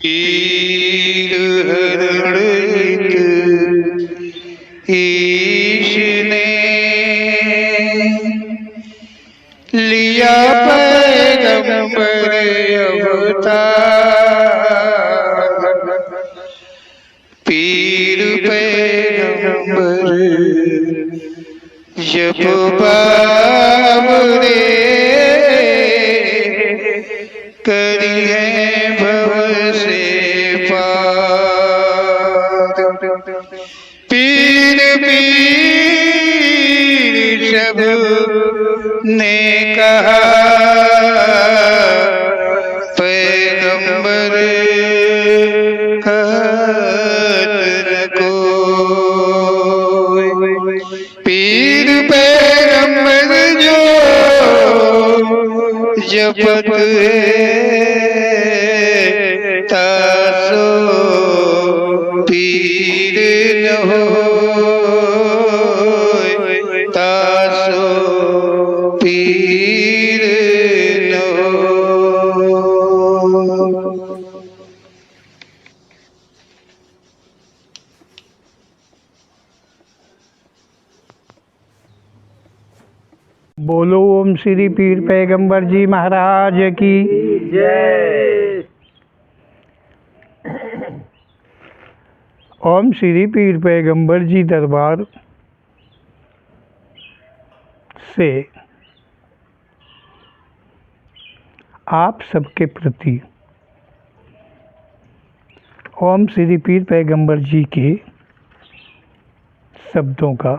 पीर हरण ईश ने लिया पैगंबर अवतार। पीर पैगंबर जब बाबरे करी है भव से पार। पीर पीर सब ने कहा पैगंबर पीर पैगंबर जो जपत तासो पीर न हो तासो पीर न हो। बोलो ओम श्री पीर पैगंबर जी महाराज की जय। ओम श्री पीर पैगंबर जी दरबार से आप सबके प्रति ओम श्री पीर पैगंबर जी के शब्दों का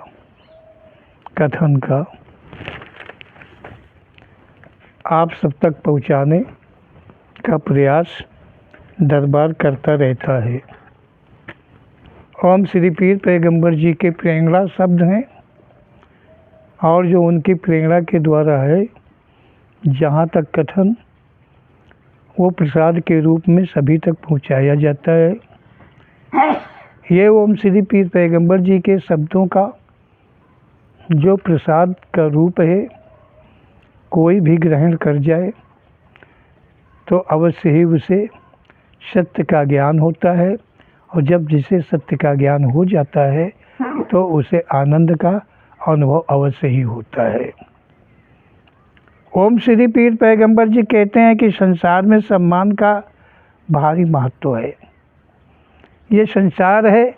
कथन का आप सब तक पहुंचाने का प्रयास दरबार करता रहता है। ओम श्री पीर पैगंबर जी के प्रेरणा शब्द हैं और जो उनकी प्रेरणा के द्वारा है, जहाँ तक कथन वो प्रसाद के रूप में सभी तक पहुँचाया जाता है। ये ओम श्री पीर पैगंबर जी के शब्दों का जो प्रसाद का रूप है, कोई भी ग्रहण कर जाए तो अवश्य ही उसे सत्य का ज्ञान होता है, और जब जिसे सत्य का ज्ञान हो जाता है तो उसे आनंद का अनुभव अवश्य ही होता है। ओम श्री पीर पैगंबर जी कहते हैं कि संसार में सम्मान का भारी महत्व है। ये संसार है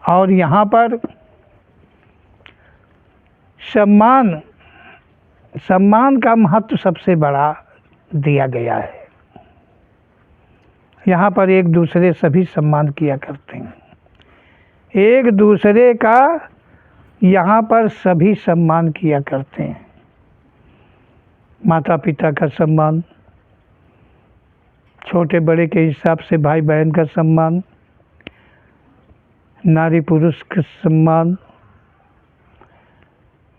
और यहाँ पर सम्मान का महत्व सबसे बड़ा दिया गया है। यहाँ पर एक दूसरे सभी सम्मान किया करते हैं, एक दूसरे का यहाँ पर सभी सम्मान किया करते हैं। माता पिता का सम्मान, छोटे बड़े के हिसाब से भाई बहन का सम्मान, नारी पुरुष का सम्मान,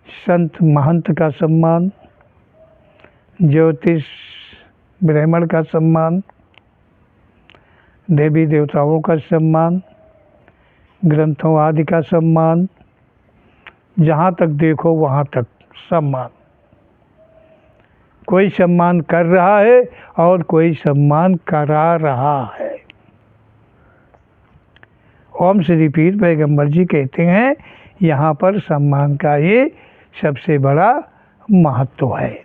संत महंत का सम्मान, ज्योतिष ब्राह्मण का सम्मान, देवी देवताओं का सम्मान, ग्रंथों आदि का सम्मान, जहाँ तक देखो वहाँ तक सम्मान। कोई सम्मान कर रहा है और कोई सम्मान करा रहा है। ओम श्री पीर पैगंबर जी कहते हैं यहाँ पर सम्मान का ये सबसे बड़ा महत्व है।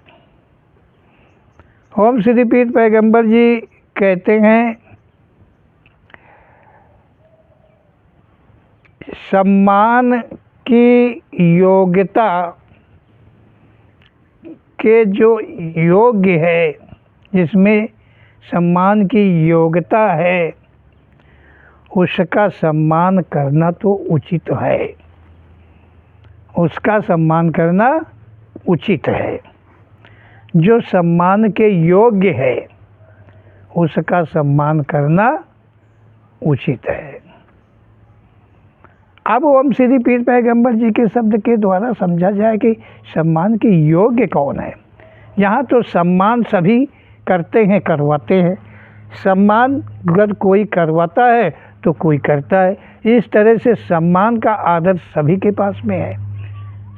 ओम श्री पीर पैगंबर जी कहते हैं सम्मान की योग्यता के जो योग्य है, जिसमें सम्मान की योग्यता है, उसका सम्मान करना तो उचित है, उसका सम्मान करना उचित है। जो सम्मान के योग्य है उसका सम्मान करना उचित है। अब ओम श्री पीर पैगंबर जी के शब्द के द्वारा समझा जाए कि सम्मान के योग्य कौन है। यहाँ तो सम्मान सभी करते हैं, करवाते हैं। सम्मान अगर कोई करवाता है तो कोई करता है। इस तरह से सम्मान का आदर सभी के पास में है,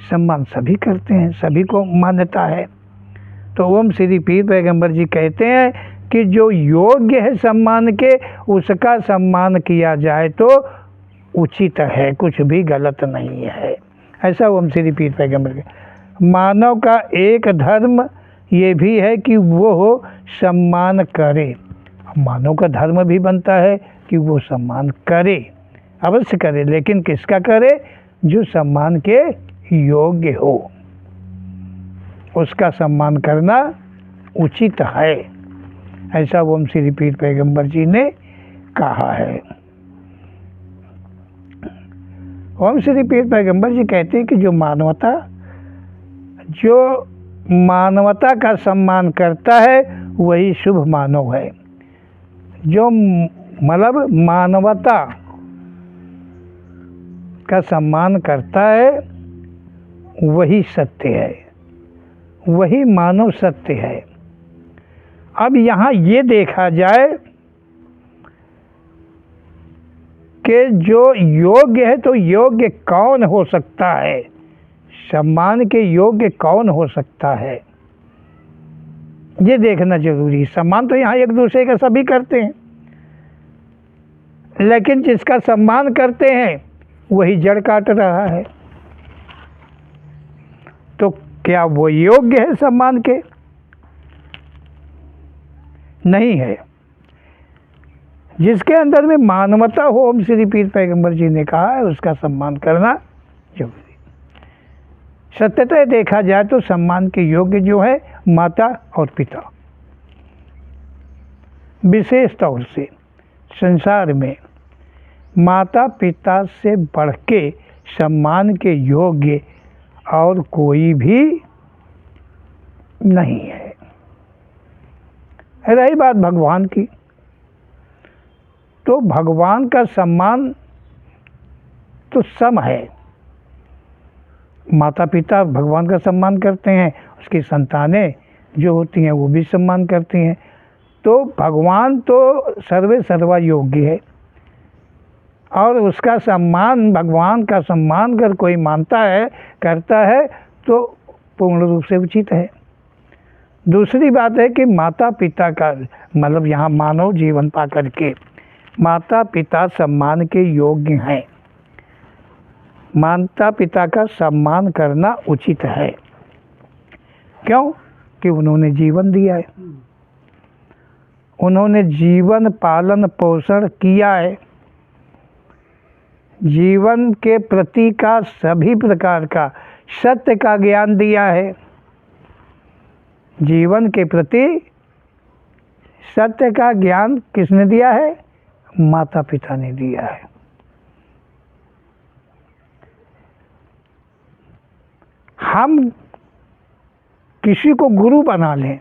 सम्मान सभी करते हैं, सभी को मान्यता है। तो ओम श्री पीर पैगंबर जी कहते हैं कि जो योग्य है सम्मान के उसका सम्मान किया जाए तो उचित है, कुछ भी गलत नहीं है। ऐसा ओम श्री पीर पैगंबर के मानव का एक धर्म ये भी है कि वो सम्मान करे। मानव का धर्म भी बनता है कि वो सम्मान करे, अवश्य करे, लेकिन किसका करे? जो सम्मान के योग्य हो, उसका सम्मान करना उचित है। ऐसा ओम श्री पीर पैगंबर जी ने कहा है। ओम श्री पीर पैगंबर जी कहते हैं कि जो मानवता का सम्मान करता है वही शुभ मानव है। जो मतलब मानवता का सम्मान करता है वही सत्य है, वही मानव सत्य है। अब यहाँ ये देखा जाए कि जो योग्य है तो योग्य कौन हो सकता है, सम्मान के योग्य कौन हो सकता है, ये देखना जरूरी। सम्मान तो यहाँ एक दूसरे का सभी करते हैं, लेकिन जिसका सम्मान करते हैं वही जड़ काट रहा है। तो क्या वो योग्य है सम्मान के? नहीं है। जिसके अंदर में मानवता हो, ओम श्री पीर पैगंबर जी ने कहा है, उसका सम्मान करना जरूरी। सत्यतः देखा जाए तो सम्मान के योग्य जो है माता और पिता। विशेष तौर से संसार में माता पिता से बढ़ के सम्मान के योग्य और कोई भी नहीं है। रही बात भगवान की, तो भगवान का सम्मान तो सम है। माता पिता भगवान का सम्मान करते हैं, उसकी संतानें जो होती हैं वो भी सम्मान करती हैं। तो भगवान तो सर्वे सर्वा योग्य है और उसका सम्मान, भगवान का सम्मान अगर कोई मानता है, करता है तो पूर्ण रूप से उचित है। दूसरी बात है कि माता पिता का मतलब यहाँ मानव जीवन पा करके माता पिता सम्मान के योग्य हैं। माता पिता का सम्मान करना उचित है। क्यों? कि उन्होंने जीवन दिया है, उन्होंने जीवन पालन पोषण किया है, जीवन के प्रति का सभी प्रकार का सत्य का ज्ञान दिया है। जीवन के प्रति सत्य का ज्ञान किसने दिया है? माता पिता ने दिया है। हम किसी को गुरु बना लें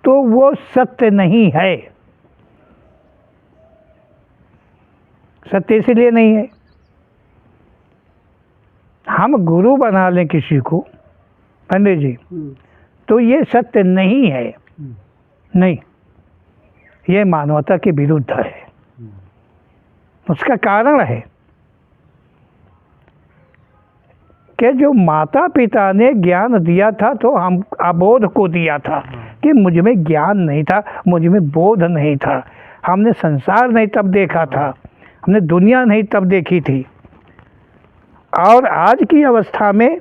तो वो सत्य नहीं है। सत्य इसलिए नहीं है, हम गुरु बना लें किसी को पंडित जी, तो ये सत्य नहीं है। नहीं, ये मानवता के विरुद्ध है। उसका कारण है कि जो माता पिता ने ज्ञान दिया था तो हम अबोध को दिया था कि मुझ में ज्ञान नहीं था, मुझ में बोध नहीं था। हमने संसार नहीं तब देखा था, हमने दुनिया नहीं तब देखी थी। और आज की अवस्था में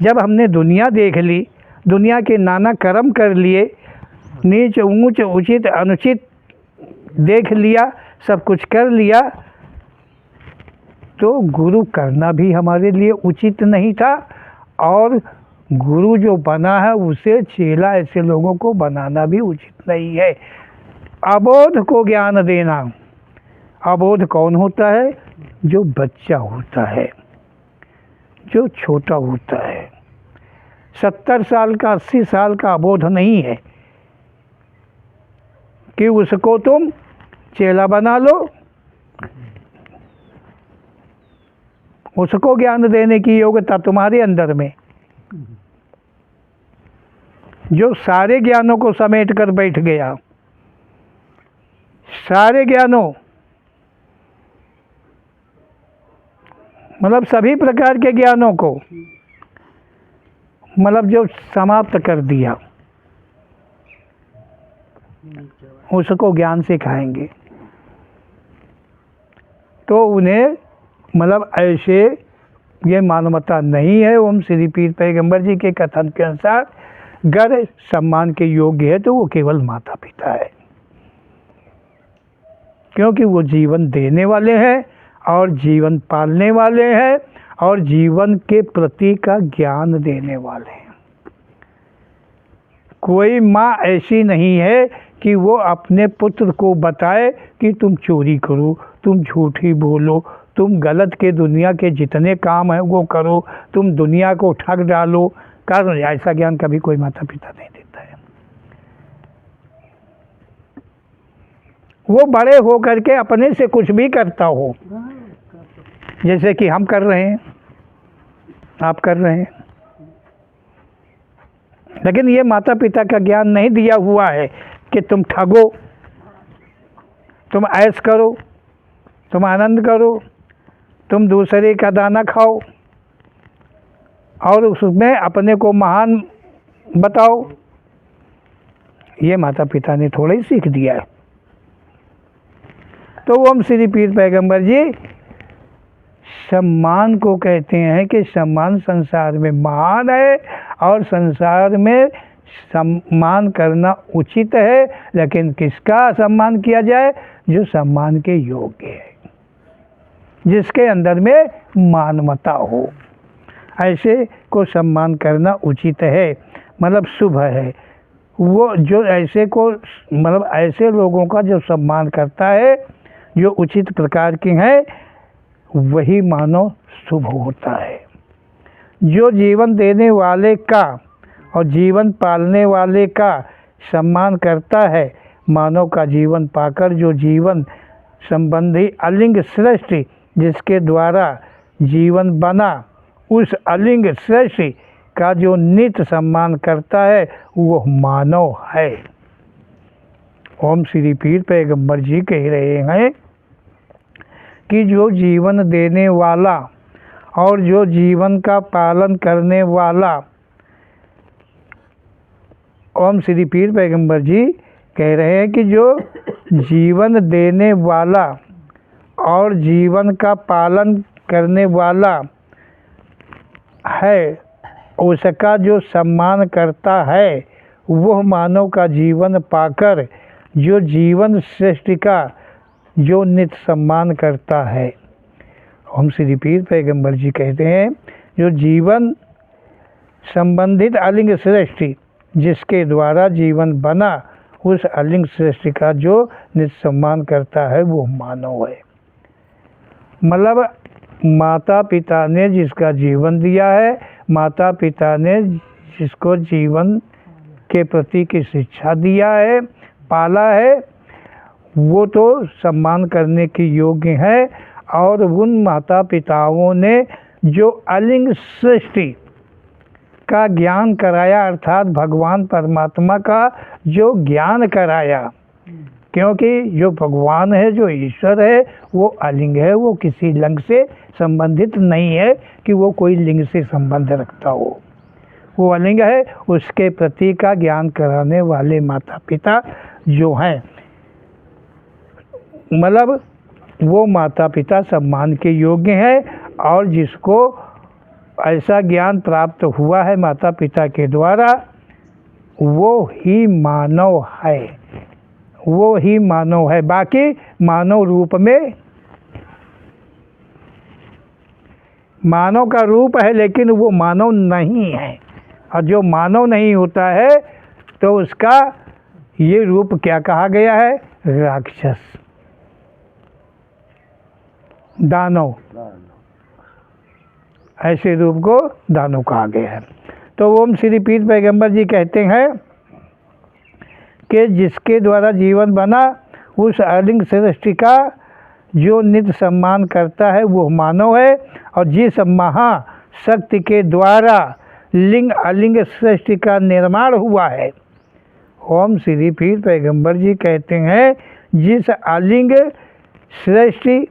जब हमने दुनिया देख ली, दुनिया के नाना कर्म कर लिए, नीच ऊंच उचित अनुचित देख लिया, सब कुछ कर लिया, तो गुरु करना भी हमारे लिए उचित नहीं था। और गुरु जो बना है उसे चेला ऐसे लोगों को बनाना भी उचित नहीं है। अबोध को ज्ञान देना, अबोध कौन होता है? जो बच्चा होता है, जो छोटा होता है। 70 साल का 80 साल का अबोध नहीं है कि उसको तुम चेला बना लो, उसको ज्ञान देने की योग्यता तुम्हारे अंदर में। जो सारे ज्ञानों को समेट कर बैठ गया, सारे ज्ञानों मतलब सभी प्रकार के ज्ञानों को मतलब जो समाप्त कर दिया उसको ज्ञान सिखाएंगे। तो उन्हें मतलब ऐसे ये मानवता नहीं है। ओम श्री पीर पैगंबर जी के कथन के अनुसार गर सम्मान के योग्य है तो वो केवल माता पिता है, क्योंकि वो जीवन देने वाले हैं और जीवन पालने वाले हैं और जीवन के प्रति का ज्ञान देने वाले हैं। कोई माँ ऐसी नहीं है कि वो अपने पुत्र को बताए कि तुम चोरी करो, तुम झूठी बोलो, तुम गलत के दुनिया के जितने काम हैं वो करो, तुम दुनिया को ठग डालो। कारण ऐसा ज्ञान कभी कोई माता पिता नहीं देता है। वो बड़े हो करके अपने से कुछ भी करता हो, जैसे कि हम कर रहे हैं, आप कर रहे हैं, लेकिन ये माता पिता का ज्ञान नहीं दिया हुआ है कि तुम ठगो, तुम ऐश करो, तुम आनंद करो, तुम दूसरे का दाना खाओ और उसमें अपने को महान बताओ। ये माता पिता ने थोड़ा ही सीख दिया है। तो ओम श्री पीर पैगंबर जी सम्मान को कहते हैं कि सम्मान संसार में महान है और संसार में सम्मान करना उचित है, लेकिन किसका सम्मान किया जाए? जो सम्मान के योग्य है, जिसके अंदर में मानवता हो, ऐसे को सम्मान करना उचित है, मतलब शुभ है। वो जो ऐसे को मतलब ऐसे लोगों का जो सम्मान करता है जो उचित प्रकार के हैं, वही मानव शुभ होता है। जो जीवन देने वाले का और जीवन पालने वाले का सम्मान करता है, मानव का जीवन पाकर जो जीवन संबंधी अलिंग सृष्टि जिसके द्वारा जीवन बना, उस अलिंग सृष्टि का जो नित्य सम्मान करता है वो मानव है। ओम श्री पीर पैगंबर जी कह रहे हैं कि जो जीवन देने वाला और जो जीवन का पालन करने वाला, ओम श्री पीर पैगंबर जी कह रहे हैं कि जो जीवन देने वाला और जीवन का पालन करने वाला है, उसका जो सम्मान करता है, वह मानव का जीवन पाकर जो जीवन सृष्टि का जो नित्य सम्मान करता है। ओम श्री पीर पैगंबर जी कहते हैं जो जीवन संबंधित अलिंग सृष्टि जिसके द्वारा जीवन बना, उस अलिंग सृष्टि का जो नित्य सम्मान करता है वो मानव है। मतलब माता पिता ने जिसका जीवन दिया है, माता पिता ने जिसको जीवन के प्रति की शिक्षा दिया है, पाला है, वो तो सम्मान करने के योग्य है। और उन माता पिताओं ने जो अलिंग सृष्टि का ज्ञान कराया, अर्थात भगवान परमात्मा का जो ज्ञान कराया, क्योंकि जो भगवान है, जो ईश्वर है, वो अलिंग है, वो किसी लिंग से संबंधित नहीं है कि वो कोई लिंग से संबंध रखता हो, वो अलिंग है। उसके प्रति का ज्ञान कराने वाले माता पिता जो हैं, मतलब वो माता पिता सम्मान के योग्य हैं। और जिसको ऐसा ज्ञान प्राप्त हुआ है माता पिता के द्वारा, वो ही मानव है, वो ही मानव है। बाकी मानव रूप में मानव का रूप है, लेकिन वो मानव नहीं है। और जो मानव नहीं होता है तो उसका ये रूप क्या कहा गया है? राक्षस, दानव, ऐसे रूप को दानव कहा गया है। तो ओम श्री पीर पैगंबर जी कहते हैं कि जिसके द्वारा जीवन बना, उस अलिंग सृष्टि का जो नित्य सम्मान करता है वो मानव है। और जिस महाशक्ति के द्वारा लिंग अलिंग सृष्टि का निर्माण हुआ है, ओम श्री पीर पैगंबर जी कहते हैं जिस अलिंग सृष्टि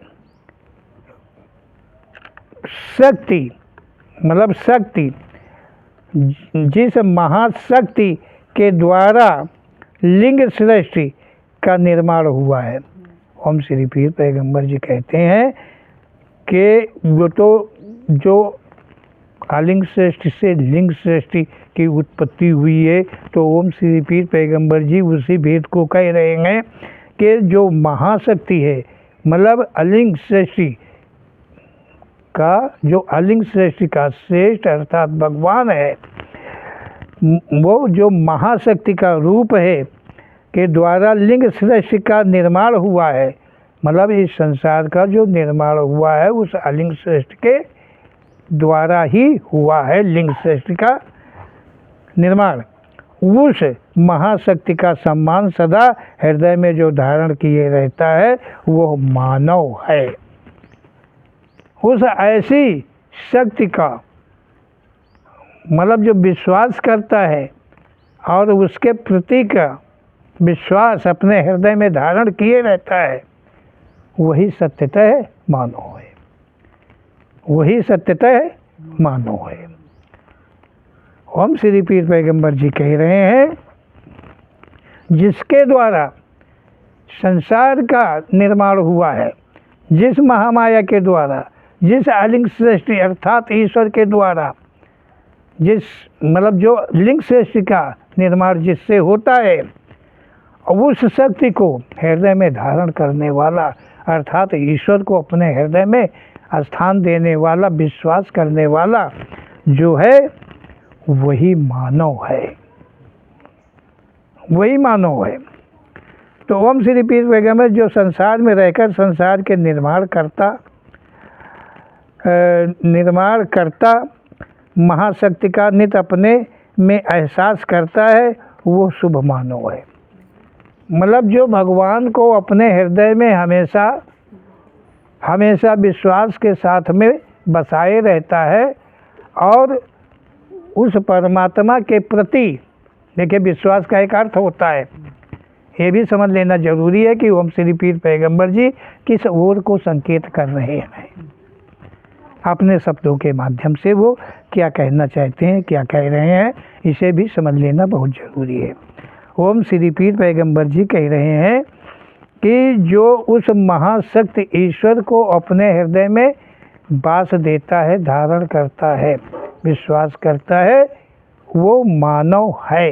शक्ति मतलब शक्ति जिस महाशक्ति के द्वारा लिंग सृष्टि का निर्माण हुआ है। ओम श्री पीर पैगंबर जी कहते हैं कि वो तो जो आलिंग सृष्टि से लिंग सृष्टि की उत्पत्ति हुई है, तो ओम श्री पीर पैगंबर जी उसी भेद को कह रहे हैं कि जो महाशक्ति है, मतलब अलिंग सृष्टि का, जो अलिंग सृष्टि का श्रेष्ठ अर्थात भगवान है, वो जो महाशक्ति का रूप है के द्वारा लिंग सृष्टि का निर्माण हुआ है। मतलब इस संसार का जो निर्माण हुआ है उस अलिंग सृष्टि के द्वारा ही हुआ है। लिंग सृष्टि का निर्माण, उस महाशक्ति का सम्मान सदा हृदय में जो धारण किए रहता है वो मानव है। उस ऐसी शक्ति का मतलब जो विश्वास करता है और उसके प्रति का विश्वास अपने हृदय में धारण किए रहता है, वही सत्यतः मानव है, वही सत्यतः मानव है। ओम श्री पीर पैगंबर जी कह रहे हैं, जिसके द्वारा संसार का निर्माण हुआ है, जिस महामाया के द्वारा, जिस अलिंग सृष्टि अर्थात ईश्वर के द्वारा, जिस मतलब जो लिंग सृष्टि का निर्माण जिससे होता है, उस शक्ति को हृदय में धारण करने वाला अर्थात ईश्वर को अपने हृदय में स्थान देने वाला, विश्वास करने वाला जो है वही मानव है, वही मानव है। तो ओम श्री पीर पैगंबर जो संसार में रहकर संसार के निर्माण करता महाशक्ति का नित अपने में एहसास करता है, वो शुभ मानव है। मतलब जो भगवान को अपने हृदय में हमेशा विश्वास के साथ में बसाए रहता है और उस परमात्मा के प्रति, देखिए विश्वास का एक अर्थ होता है, ये भी समझ लेना जरूरी है कि ओम श्री पीर पैगंबर जी किस ओर को संकेत कर रहे हैं। अपने शब्दों के माध्यम से वो क्या कहना चाहते हैं, क्या कह रहे हैं, इसे भी समझ लेना बहुत ज़रूरी है। ओम श्री पीर पैगंबर जी कह रहे हैं कि जो उस महाशक्ति ईश्वर को अपने हृदय में वास देता है, धारण करता है, विश्वास करता है, वो मानव है।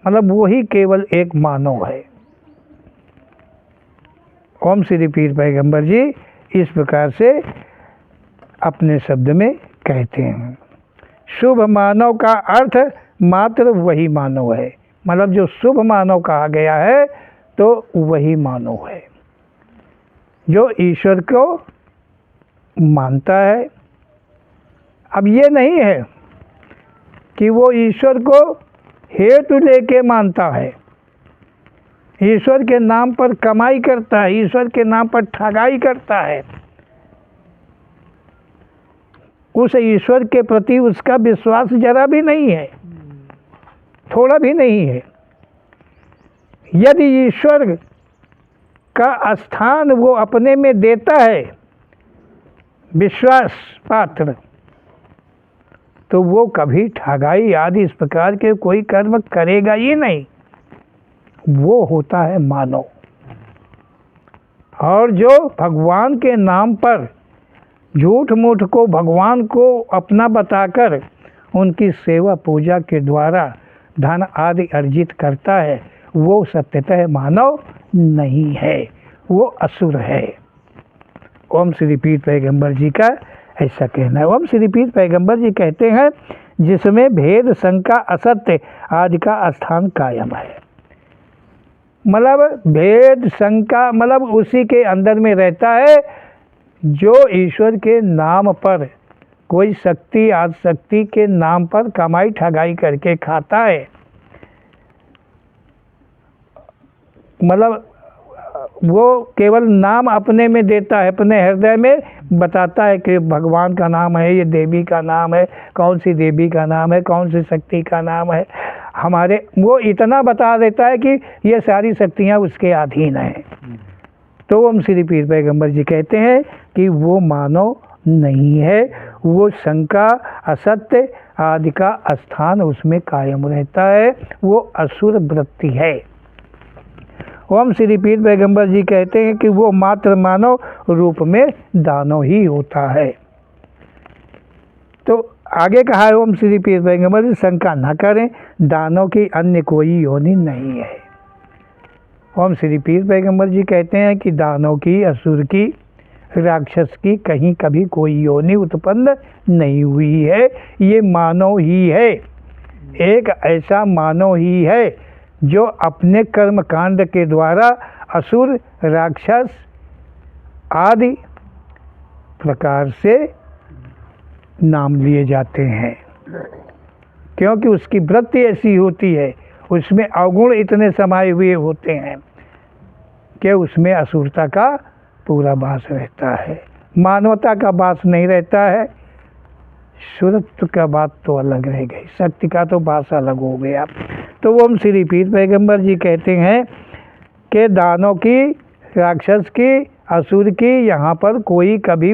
मतलब वही केवल एक मानव है। ओम श्री पीर पैगंबर जी इस प्रकार से अपने शब्द में कहते हैं। शुभ मानव का अर्थ मात्र वही मानव है। मतलब जो शुभ मानव कहा गया है तो वही मानव है जो ईश्वर को मानता है। अब ये नहीं है कि वो ईश्वर को हेतु लेके मानता है, ईश्वर के नाम पर कमाई करता है, ईश्वर के नाम पर ठगाई करता है। उस ईश्वर के प्रति उसका विश्वास जरा भी नहीं है, थोड़ा भी नहीं है। यदि ईश्वर का स्थान वो अपने में देता है विश्वास पात्र, तो वो कभी ठगाई आदि इस प्रकार के कोई कर्म करेगा ही नहीं। वो होता है मानव। और जो भगवान के नाम पर झूठ मूठ को भगवान को अपना बताकर उनकी सेवा पूजा के द्वारा धन आदि अर्जित करता है, वो सत्यतः मानव नहीं है, वो असुर है। ओम श्री पीर पैगंबर जी का ऐसा कहना है। ओम श्री पीर पैगंबर जी कहते हैं, जिसमें भेद शंका असत्य आदि का स्थान कायम है। मतलब भेद शंका मतलब उसी के अंदर में रहता है जो ईश्वर के नाम पर, कोई शक्ति आदि शक्ति के नाम पर कमाई ठगाई करके खाता है। मतलब वो केवल नाम अपने में देता है, अपने हृदय में बताता है कि भगवान का नाम है, ये देवी का नाम है, कौन सी देवी का नाम है, कौन सी शक्ति का नाम है हमारे, वो इतना बता देता है कि ये सारी शक्तियाँ उसके अधीन हैं। तो ओम श्री पीर पैगंबर जी कहते हैं कि वो मानव नहीं है, वो शंका असत्य आदि का स्थान उसमें कायम रहता है, वो असुर वृत्ति है। ओम श्री पीर पैगंबर जी कहते हैं कि वो मात्र मानव रूप में दानव ही होता है। तो आगे कहा है ओम श्री पीर पैगंबर जी, शंका न करें, दानव की अन्य कोई योनि नहीं है। ओम श्री पीर पैगंबर जी कहते हैं कि दानव की, असुर की, राक्षस की कहीं कभी कोई योनि उत्पन्न नहीं हुई है, ये मानव ही है। एक ऐसा मानव ही है जो अपने कर्म कांड के द्वारा असुर, राक्षस आदि प्रकार से नाम लिए जाते हैं, क्योंकि उसकी वृत्ति ऐसी होती है, उसमें अवगुण इतने समाये हुए होते हैं कि उसमें असुरता का पूरा वास रहता है, मानवता का वास नहीं रहता है। सुरत्व का बात तो अलग रह गई, शक्ति का तो वास अलग हो गया। तो ओम श्री पीर पैगंबर जी कहते हैं कि दानव की, राक्षस की, असुर की यहाँ पर कोई कभी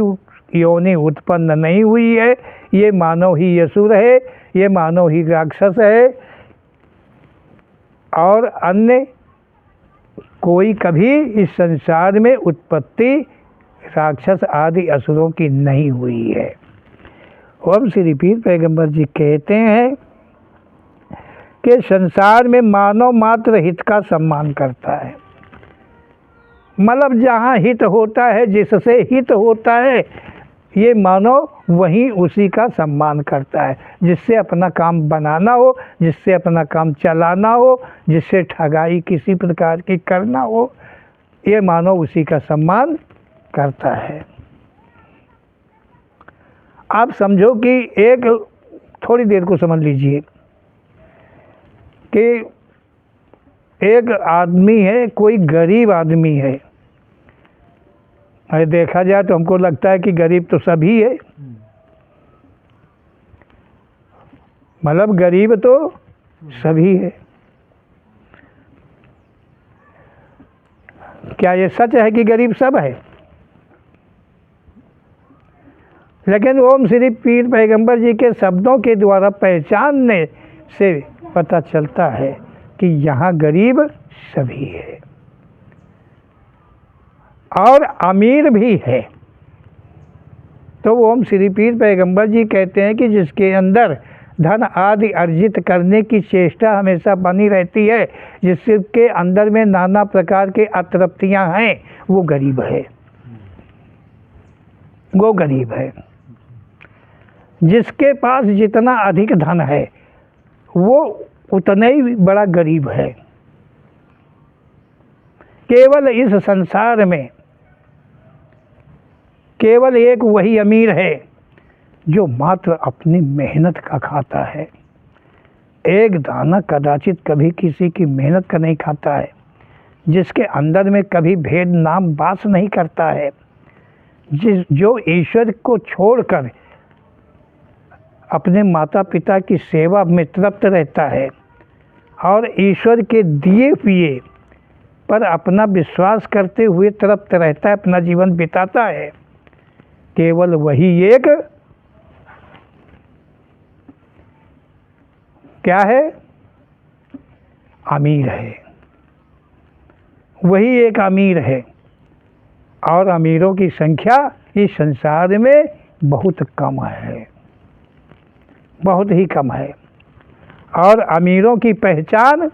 योनि उत्पन्न नहीं हुई है। ये मानव ही असुर है, ये मानव ही राक्षस है, और अन्य कोई कभी इस संसार में उत्पत्ति राक्षस आदि असुरों की नहीं हुई है। ओम श्री पीर पैगंबर जी कहते हैं कि संसार में मानव मात्र हित का सम्मान करता है, मतलब जहाँ हित होता है, जिससे हित होता है, ये मानव वहीं उसी का सम्मान करता है। जिससे अपना काम बनाना हो, जिससे अपना काम चलाना हो, जिससे ठगाई किसी प्रकार की करना हो, ये मानव उसी का सम्मान करता है। आप समझो कि एक, थोड़ी देर को समझ लीजिए कि एक आदमी है, कोई गरीब आदमी है। अरे देखा जाए तो हमको लगता है कि गरीब तो सभी है, मतलब गरीब तो सभी है। क्या ये सच है कि गरीब सब है? लेकिन ओम श्री पीर पैगंबर जी के शब्दों के द्वारा पहचानने से पता चलता है कि यहाँ गरीब सभी है और अमीर भी है। तो ओम श्री पीर पैगंबर जी कहते हैं कि जिसके अंदर धन आदि अर्जित करने की चेष्टा हमेशा बनी रहती है, जिसके अंदर में नाना प्रकार के अतृप्तियां हैं, वो गरीब है, वो गरीब है। जिसके पास जितना अधिक धन है वो उतना ही बड़ा गरीब है। केवल इस संसार में केवल एक वही अमीर है जो मात्र अपनी मेहनत का खाता है। एक दाना कदाचित कभी किसी की मेहनत का नहीं खाता है, जिसके अंदर में कभी भेद नाम वास नहीं करता है, जो ईश्वर को छोड़कर अपने माता पिता की सेवा में तृप्त रहता है और ईश्वर के दिए हुए पर अपना विश्वास करते हुए तृप्त रहता है, अपना जीवन बिताता है, केवल वही एक क्या है? अमीर है। वही एक अमीर है। और अमीरों की संख्या इस संसार में बहुत कम है, बहुत ही कम है। और अमीरों की पहचान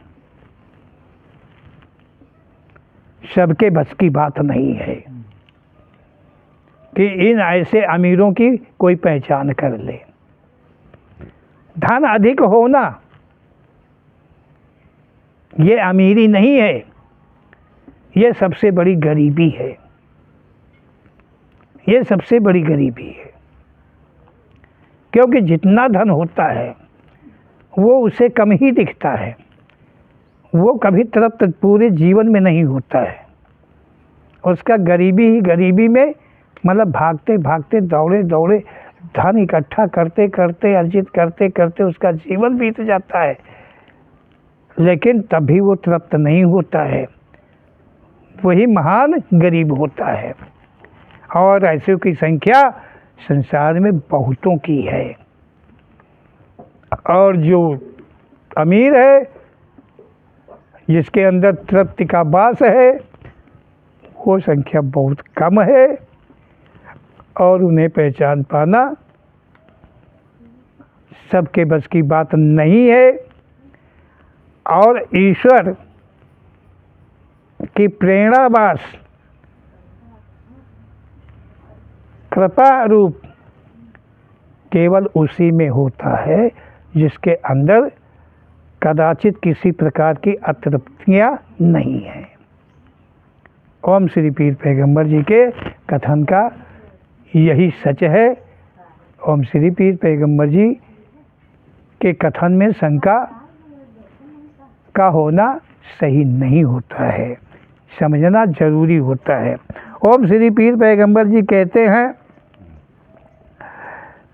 सबके बस की बात नहीं है कि इन ऐसे अमीरों की कोई पहचान कर ले। धन अधिक होना ये अमीरी नहीं है, ये सबसे बड़ी गरीबी है, ये सबसे बड़ी गरीबी है। क्योंकि जितना धन होता है वो उसे कम ही दिखता है, वो कभी तृप्त पूरे जीवन में नहीं होता है। उसका गरीबी ही गरीबी में, मतलब भागते भागते दौड़े दौड़े धन इकट्ठा करते करते अर्जित करते करते उसका जीवन बीत जाता है, लेकिन तभी वो तृप्त नहीं होता है। वही महान गरीब होता है। और ऐसे की संख्या संसार में बहुतों की है। और जो अमीर है, जिसके अंदर तृप्ति का वास है, वो संख्या बहुत कम है और उन्हें पहचान पाना सबके बस की बात नहीं है। और ईश्वर की प्रेरणावास कृपा रूप केवल उसी में होता है जिसके अंदर कदाचित किसी प्रकार की अतृप्तियाँ नहीं हैं। ओम श्री पीर पैगंबर जी के कथन का यही सच है। ओम श्री पीर पैगंबर जी के कथन में शंका का होना सही नहीं होता है, समझना जरूरी होता है। ओम श्री पीर पैगंबर जी कहते हैं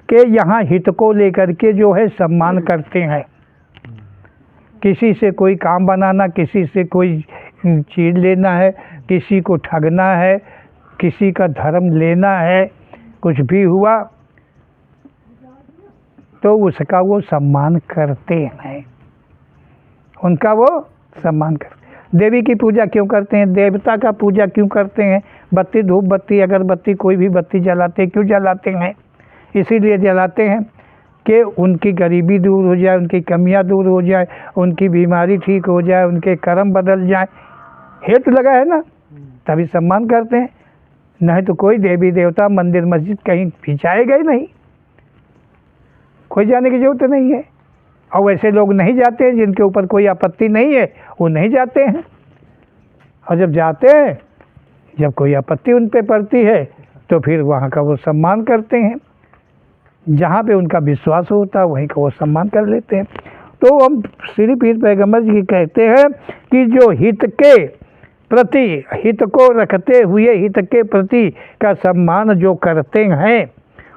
कि यहाँ हित को लेकर के जो है सम्मान करते हैं। किसी से कोई काम बनाना, किसी से कोई चीज़ लेना है, किसी को ठगना है, किसी का धर्म लेना है, कुछ भी हुआ तो उसका वो सम्मान करते हैं, उनका वो सम्मान करते हैं। देवी की पूजा क्यों करते हैं, देवता का पूजा क्यों करते हैं? बत्ती, धूप बत्ती, अगरबत्ती, कोई भी बत्ती जलाते क्यों जलाते हैं? इसीलिए जलाते हैं कि उनकी गरीबी दूर हो जाए, उनकी कमियां दूर हो जाए, उनकी बीमारी ठीक हो जाए, उनके कर्म बदल जाए। हेतु लगा है ना, तभी सम्मान करते हैं। नहीं तो कोई देवी देवता मंदिर मस्जिद कहीं भी जाएगा ही नहीं, कोई जाने की जरूरत नहीं है। और वैसे लोग नहीं जाते हैं जिनके ऊपर कोई आपत्ति नहीं है, वो नहीं जाते हैं। और जब जाते हैं, जब कोई आपत्ति उन पे पड़ती है तो फिर वहाँ का वो सम्मान करते हैं। जहाँ पे उनका विश्वास होता है वहीं का वो सम्मान कर लेते हैं। तो हम श्री पीर पैगंबर जी कहते हैं कि जो हित के प्रति, हित को रखते हुए हित के प्रति का सम्मान जो करते हैं,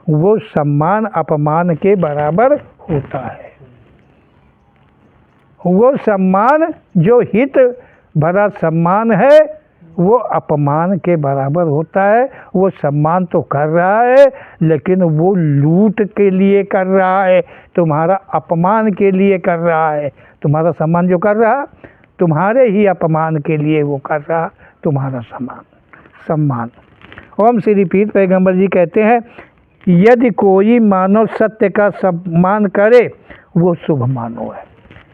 वो सम्मान अपमान के बराबर होता है। वो सम्मान जो हित भरा सम्मान है, वो अपमान के बराबर होता है। वो सम्मान तो कर रहा है लेकिन वो लूट के लिए कर रहा है, तुम्हारा अपमान के लिए कर रहा है। तुम्हारा सम्मान जो कर रहा, तुम्हारे ही अपमान के लिए वो कर रहा तुम्हारा सम्मान। ओम श्री पीर पैगंबर जी कहते हैं, यदि कोई मानव सत्य का सम्मान करे वो शुभ मानव है।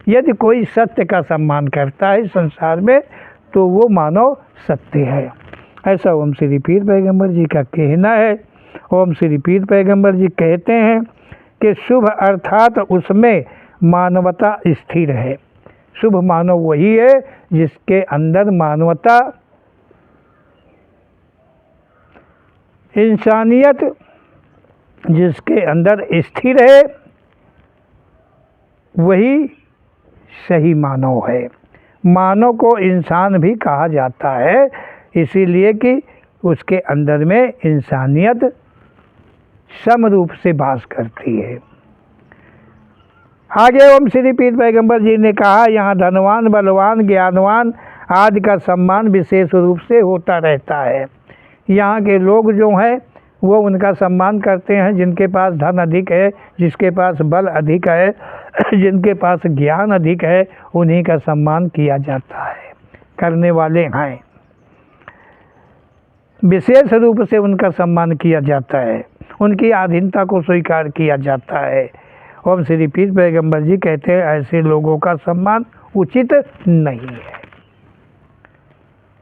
यदि कोई सत्य का सम्मान करता है संसार में तो वो मानव सत्य है, ऐसा ओम श्री पीर पैगंबर जी का कहना है। ओम श्री पीर पैगंबर जी कहते हैं कि शुभ अर्थात उसमें मानवता स्थिर है। शुभ मानव वही है जिसके अंदर मानवता, इंसानियत जिसके अंदर स्थिर है, वही सही मानव है। मानव को इंसान भी कहा जाता है इसीलिए कि उसके अंदर में इंसानियत समरूप से वास करती है। आगे ओम श्री पीर पैगंबर जी ने कहा, यहाँ धनवान, बलवान, ज्ञानवान आदि का सम्मान विशेष रूप से होता रहता है। यहाँ के लोग जो हैं वो उनका सम्मान करते हैं जिनके पास धन अधिक है, जिसके पास बल अधिक है, जिनके पास ज्ञान अधिक है, उन्हीं का सम्मान किया जाता है, करने वाले हैं। विशेष रूप से उनका सम्मान किया जाता है, उनकी अधीनता को स्वीकार किया जाता है। ओम श्री पीर पैगंबर जी कहते हैं, ऐसे लोगों का सम्मान उचित नहीं है।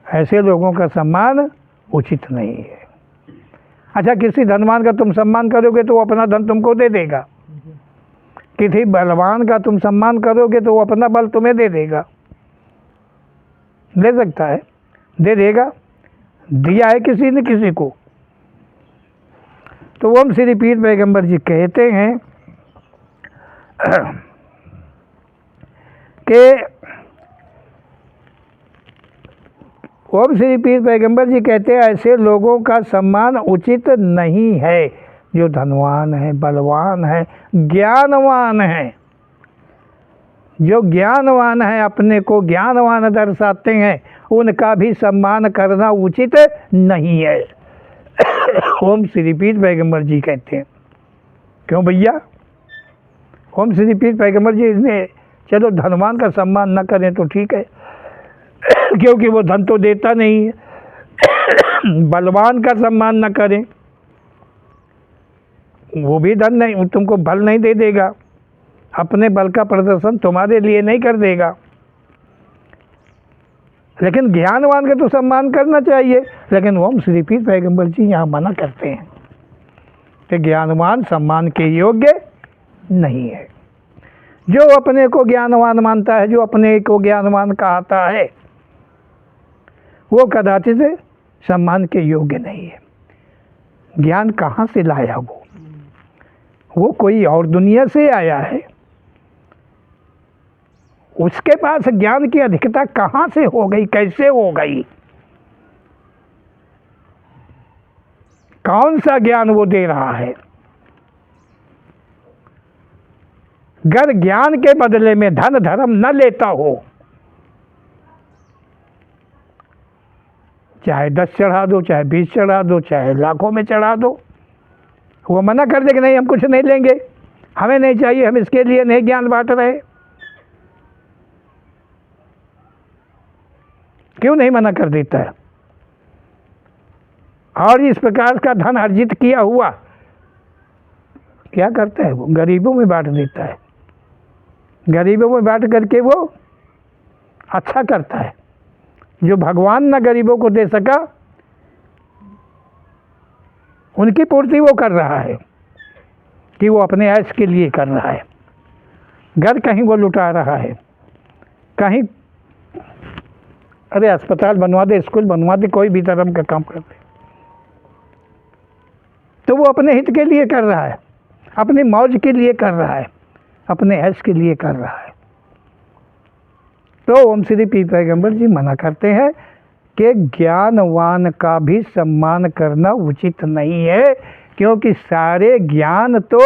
ऐसे लोगों का सम्मान उचित नहीं है। अच्छा, किसी धनवान का तुम सम्मान करोगे तो वो अपना धन तुमको दे देगा। किसी बलवान का तुम सम्मान करोगे तो वो अपना बल तुम्हें दे देगा, दे सकता है, दे देगा, दिया है किसी ने किसी को। तो ओम श्री पीर पैगंबर जी कहते हैं कि ओम श्री पीर पैगंबर जी कहते हैं, ऐसे लोगों का सम्मान उचित नहीं है जो धनवान है, बलवान है, ज्ञानवान है। जो ज्ञानवान है, अपने को ज्ञानवान दर्शाते हैं, उनका भी सम्मान करना उचित नहीं है। ओम श्री पीर पैगंबर जी कहते हैं। क्यों भैया? ओम श्री पीर पैगंबर जी ने चलो धनवान का सम्मान न करें तो ठीक है क्योंकि वो धन तो देता नहीं है। बलवान का सम्मान न करें, वो भी धन नहीं, तुमको बल नहीं दे देगा, अपने बल का प्रदर्शन तुम्हारे लिए नहीं कर देगा। लेकिन ज्ञानवान का तो सम्मान करना चाहिए। लेकिन ओम श्री पीर पैगंबर जी यहाँ मना करते हैं कि ज्ञानवान सम्मान के योग्य नहीं है। जो अपने को ज्ञानवान मानता है, जो अपने को ज्ञानवान कहता है, वो कदाचित सम्मान के योग्य नहीं है। ज्ञान कहाँ से लाया वो कोई और दुनिया से आया है। उसके पास ज्ञान की अधिकता कहाँ से हो गई, कैसे हो गई, कौन सा ज्ञान वो दे रहा है। अगर ज्ञान के बदले में धन धर्म न लेता हो, चाहे 10 चढ़ा दो, चाहे 20 चढ़ा दो, चाहे लाखों में चढ़ा दो, वो मना कर दे कि नहीं हम कुछ नहीं लेंगे, हमें नहीं चाहिए, हम इसके लिए नहीं ज्ञान बांट रहे। क्यों नहीं मना कर देता है? और इस प्रकार का धन अर्जित किया हुआ क्या करता है? वो गरीबों में बांट देता है। गरीबों में बांट करके वो अच्छा करता है। जो भगवान न गरीबों को दे सका, उनकी पूर्ति वो कर रहा है कि वो अपने ऐश के लिए कर रहा है। घर कहीं वो लुटा रहा है, कहीं अरे अस्पताल बनवा दे, स्कूल बनवा दे, कोई भी धर्म का काम कर दे, तो वो अपने हित के लिए कर रहा है, अपनी मौज के लिए कर रहा है, अपने ऐश के लिए कर रहा है। तो ओम श्री पीर पैगंबर जी मना करते हैं कि ज्ञानवान का भी सम्मान करना उचित नहीं है, क्योंकि सारे ज्ञान तो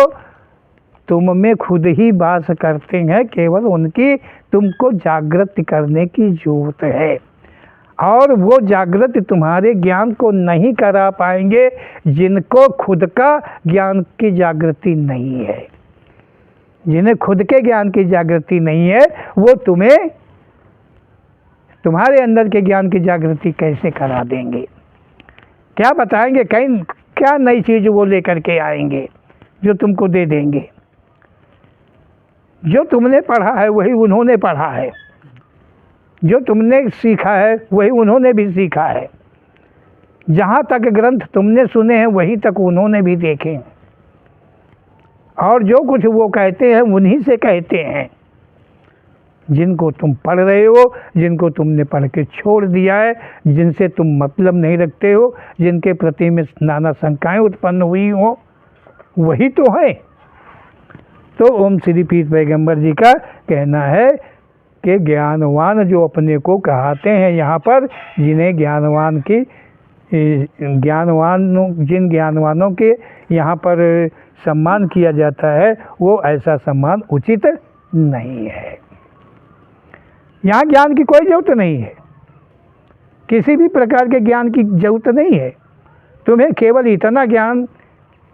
तुम में खुद ही वास करते हैं, केवल उनकी तुमको जागृत करने की जरूरत है। और वो जागृत तुम्हारे ज्ञान को नहीं करा पाएंगे जिनको खुद का ज्ञान की जागृति नहीं है। जिन्हें खुद के ज्ञान की जागृति नहीं है, वो तुम्हें तुम्हारे अंदर के ज्ञान की जागृति कैसे करा देंगे? क्या बताएंगे? कहीं क्या नई चीज़ वो लेकर के आएंगे जो तुमको दे देंगे? जो तुमने पढ़ा है वही उन्होंने पढ़ा है, जो तुमने सीखा है वही उन्होंने भी सीखा है, जहाँ तक ग्रंथ तुमने सुने हैं वहीं तक उन्होंने भी देखे, और जो कुछ वो कहते हैं उन्हीं से कहते हैं। जिनको तुम पढ़ रहे हो, जिनको तुमने पढ़ के छोड़ दिया है, जिनसे तुम मतलब नहीं रखते हो, जिनके प्रति में नाना शंकाएँ उत्पन्न हुई हो, वही तो है। तो ओम श्री पीर पैगंबर जी का कहना है कि ज्ञानवान जो अपने को कहते हैं यहाँ पर, जिन्हें ज्ञानवान की जिन ज्ञानवानों के यहाँ पर सम्मान किया जाता है, वो ऐसा सम्मान उचित नहीं है। यहाँ ज्ञान की कोई ज़रूरत नहीं है, किसी भी प्रकार के ज्ञान की ज़रूरत नहीं है। तुम्हें केवल इतना ज्ञान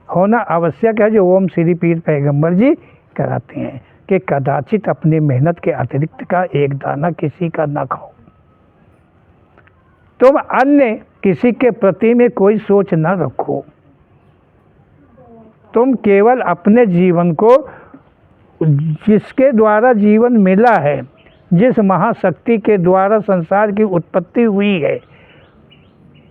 होना आवश्यक है जो ओम श्री पीर पैगंबर जी कराते हैं कि कदाचित अपनी मेहनत के अतिरिक्त का एक दाना किसी का ना खाओ। तुम अन्य किसी के प्रति में कोई सोच न रखो। तुम केवल अपने जीवन को, जिसके द्वारा जीवन मिला है, जिस महाशक्ति के द्वारा संसार की उत्पत्ति हुई है,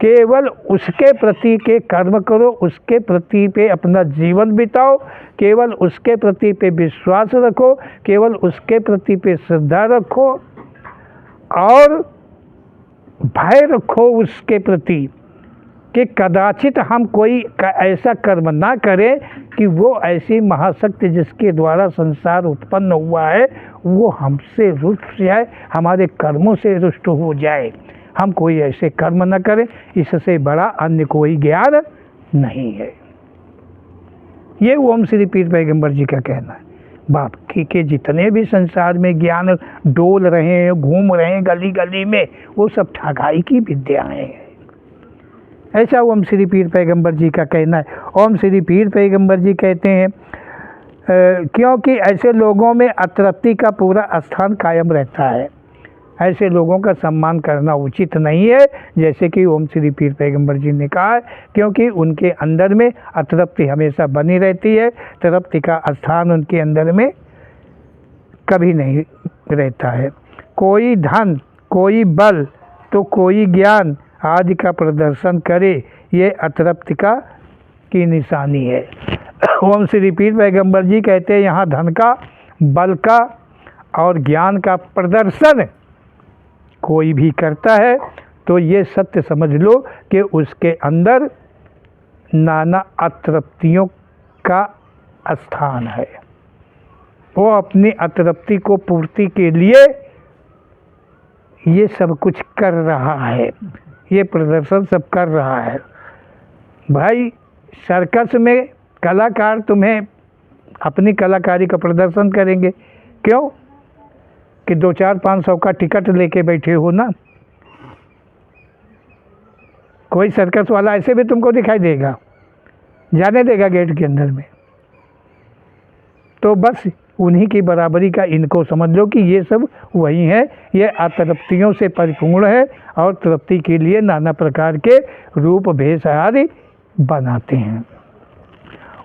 केवल उसके प्रति के कर्म करो, उसके प्रति पे अपना जीवन बिताओ, केवल उसके प्रति पे विश्वास रखो, केवल उसके प्रति पे श्रद्धा रखो और भय रखो उसके प्रति कि कदाचित हम कोई ऐसा कर्म ना करें कि वो ऐसी महाशक्ति जिसके द्वारा संसार उत्पन्न हुआ है वो हमसे रुष्ट जाए, हमारे कर्मों से रुष्ट हो जाए। हम कोई ऐसे कर्म न करें, इससे बड़ा अन्य कोई ज्ञान नहीं है। ये ओम श्री पीर पैगंबर जी का कहना है। बाकी के जितने भी संसार में ज्ञान डोल रहे हैं, घूम रहे हैं गली गली में, वो सब ठगाई की विद्याएं हैं। ऐसा ओम श्री पीर पैगंबर जी का कहना है। ओम श्री पीर पैगंबर जी कहते हैं क्योंकि ऐसे लोगों में अतृप्ति का पूरा स्थान कायम रहता है। ऐसे लोगों का सम्मान करना उचित नहीं है, जैसे कि ओम श्री पीर पैगंबर जी ने कहा है, क्योंकि उनके अंदर में अतृप्ति हमेशा बनी रहती है। तृप्ति का स्थान उनके अंदर में कभी नहीं रहता है। कोई धन, कोई बल तो कोई ज्ञान आदि का प्रदर्शन करे, ये अतृप्ति की निशानी है। ओम श्री पीर पैगंबर जी कहते हैं, यहाँ धन का, बल का और ज्ञान का प्रदर्शन कोई भी करता है तो ये सत्य समझ लो कि उसके अंदर नाना अतृप्तियों का स्थान है। वो अपनी अतृप्ति को पूर्ति के लिए ये सब कुछ कर रहा है, ये प्रदर्शन सब कर रहा है। भाई सर्कस में कलाकार तुम्हें अपनी कलाकारी का प्रदर्शन करेंगे, क्यों कि 2-4-500 का टिकट लेके बैठे हो ना। कोई सर्कस वाला ऐसे भी तुमको दिखाई देगा, जाने देगा गेट के अंदर में। तो बस उन्हीं की बराबरी का इनको समझ लो कि ये सब वही है। ये अतृप्तियों से परिपूर्ण है और तृप्ति के लिए नाना प्रकार के रूप भेष आदि बनाते हैं।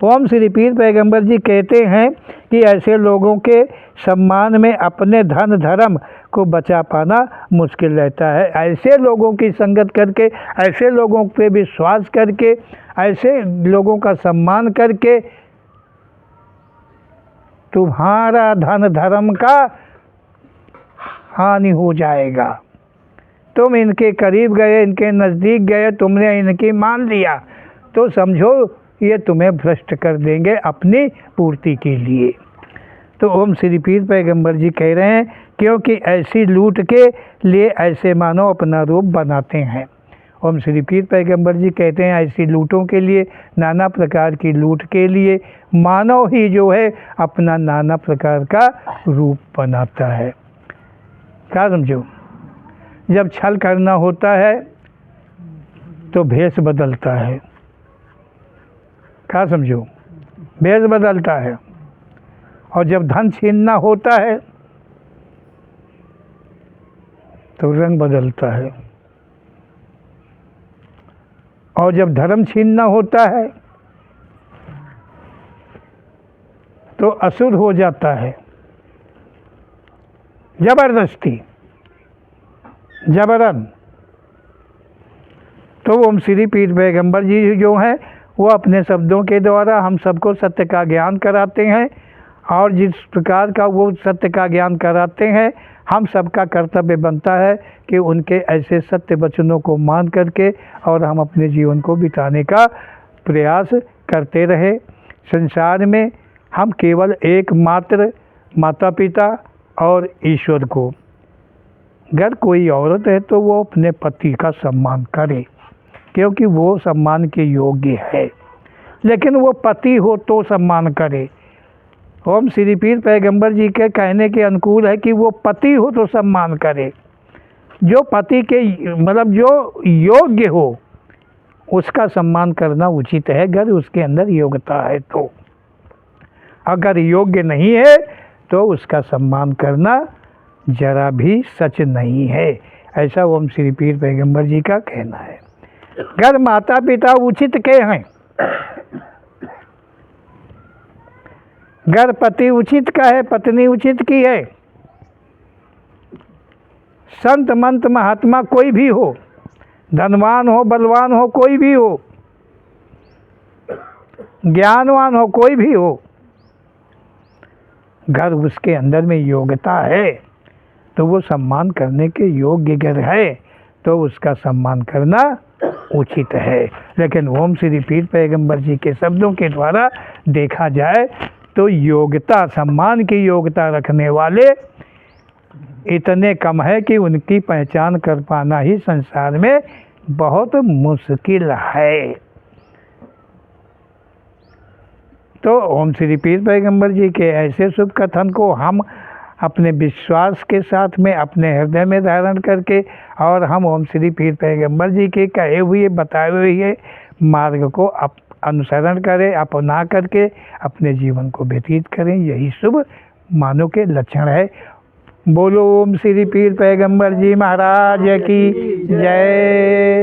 ओम श्री पीर पैगंबर जी कहते हैं कि ऐसे लोगों के सम्मान में अपने धन धर्म को बचा पाना मुश्किल रहता है। ऐसे लोगों की संगत करके, ऐसे लोगों पे विश्वास करके, ऐसे लोगों का सम्मान करके तुम्हारा धन धर्म का हानि हो जाएगा। तुम इनके करीब गए, इनके नज़दीक गए, तुमने इनकी मान लिया तो समझो ये तुम्हें भ्रष्ट कर देंगे अपनी पूर्ति के लिए। तो ओम श्री पीर पैगंबर जी कह रहे हैं, क्योंकि ऐसी लूट के लिए ऐसे मानव अपना रूप बनाते हैं। ओम श्री पीर पैगंबर जी कहते हैं, ऐसी लूटों के लिए, नाना प्रकार की लूट के लिए मानव ही जो है अपना नाना प्रकार का रूप बनाता है। क्या समझो, जब छल करना होता है तो भेष बदलता है। क्या समझो, भेष बदलता है। और जब धन छीनना होता है तो रंग बदलता है। और जब धर्म छीनना होता है तो असुर हो जाता है। जबरदस्ती, जबरन। तो ओम श्री पीर पैगंबर जी जो हैं वो अपने शब्दों के द्वारा हम सबको सत्य का ज्ञान कराते हैं। और जिस प्रकार का वो सत्य का ज्ञान कराते हैं, हम सबका कर्तव्य बनता है कि उनके ऐसे सत्य वचनों को मान करके और हम अपने जीवन को बिताने का प्रयास करते रहे। संसार में हम केवल एकमात्र माता पिता और ईश्वर को, अगर कोई औरत है तो वो अपने पति का सम्मान करे, क्योंकि वो सम्मान के योग्य है। लेकिन वो पति हो तो सम्मान करे। ओम श्री पीर पैगंबर जी के कहने के अनुकूल है कि वो पति हो तो सम्मान करे। जो पति के मतलब जो योग्य हो उसका सम्मान करना उचित है, अगर उसके अंदर योग्यता है तो। अगर योग्य नहीं है तो उसका सम्मान करना जरा भी सच नहीं है। ऐसा ओम श्री पीर पैगंबर जी का कहना है। अगर माता पिता उचित के हैं, घर पति उचित का है, पत्नी उचित की है, संत मंत महात्मा कोई भी हो, धनवान हो, बलवान हो, कोई भी हो, ज्ञानवान हो, कोई भी हो, घर उसके अंदर में योग्यता है तो वो सम्मान करने के योग्य अगर है तो उसका सम्मान करना उचित है। लेकिन ओम श्री पीर पैगंबर जी के शब्दों के द्वारा देखा जाए तो योग्यता, सम्मान की योग्यता रखने वाले इतने कम है कि उनकी पहचान कर पाना ही संसार में बहुत मुश्किल है। तो ओम श्री पीर पैगंबर जी के ऐसे शुभ कथन को हम अपने विश्वास के साथ में अपने हृदय में धारण करके और हम ओम श्री पीर पैगंबर जी के कहे हुए बताए हुए मार्ग को अनुसरण करें, अपना करके अपने जीवन को व्यतीत करें। यही शुभ मानव के लक्षण है। बोलो ओम श्री पीर पैगंबर जी महाराज की जय।